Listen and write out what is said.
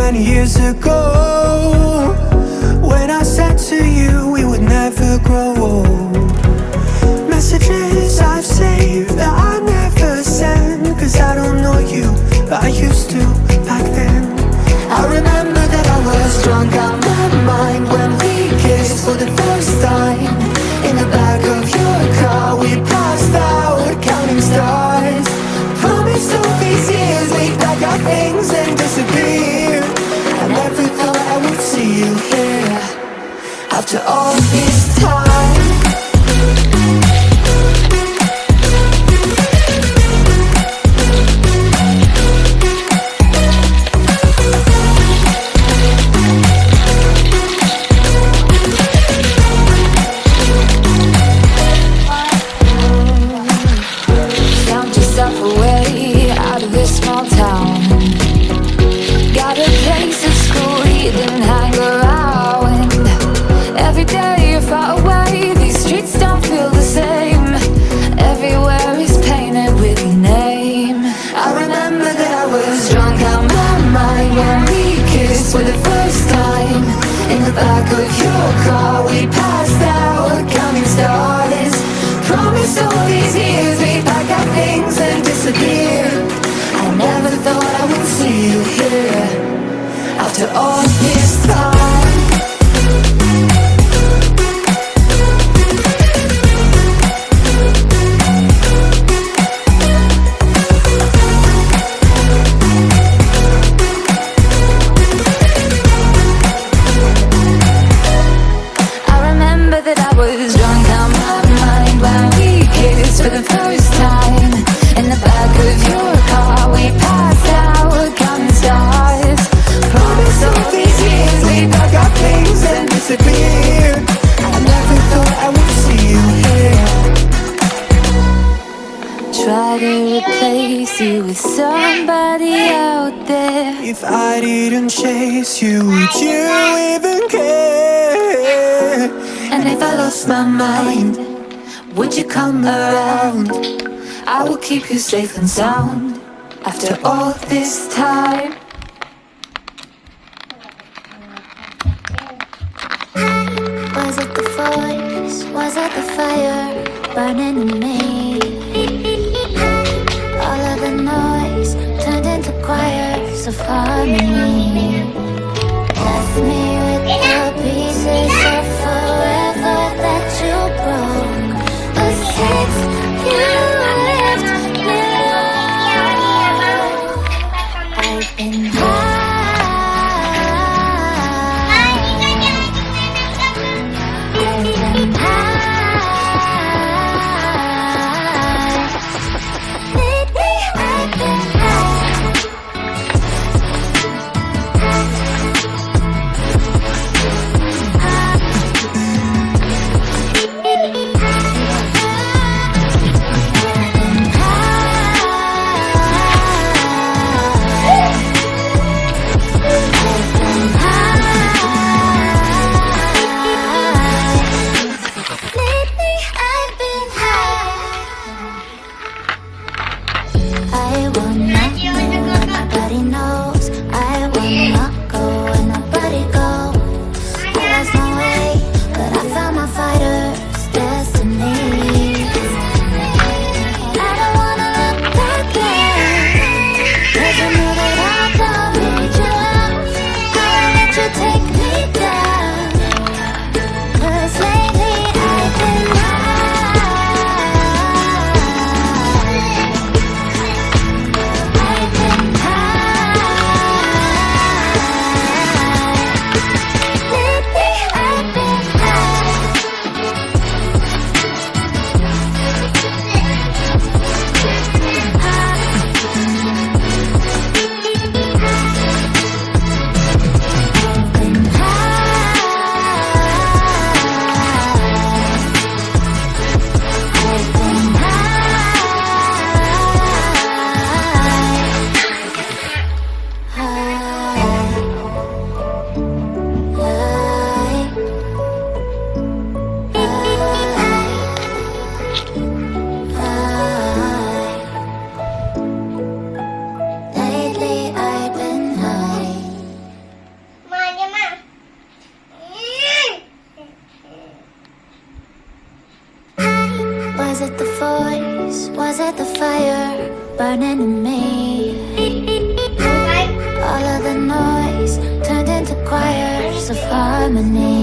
many years ago, when I said to you we would never grow old. Messages I've saved that I never send, cause I don't know you, but I used to back then. I remember that I was drunk out my mind when we kissed for the first time. In the back of your car we passed out counting stars. Promised all these years we'd pack our things and disappear. I never thought I would see you here after all this time. For the first time, in the back of your car we passed out counting stars. Promised all these years we'd pack our things and disappear. I never thought I would see you here after all this time. For the first time, in the back of your car we passed out counting stars. Promised all these years we'd pack our things and disappear. I never thought I would see you here. Try to replace you with somebody out there. If I didn't chase you, would you even care? And if I lost my mind, would you come around? I will keep you safe and sound after all this time. Was it the voice? Was it the fire burning in me? All of the noise turned into choirs of harmony. Left me with the pieces of forever that you broke. Since you left me alone, I've been high. I've been high. Lately I've been high. Was it the voice? Was it the fire burning in me? All of the noise turned into choirs of harmony.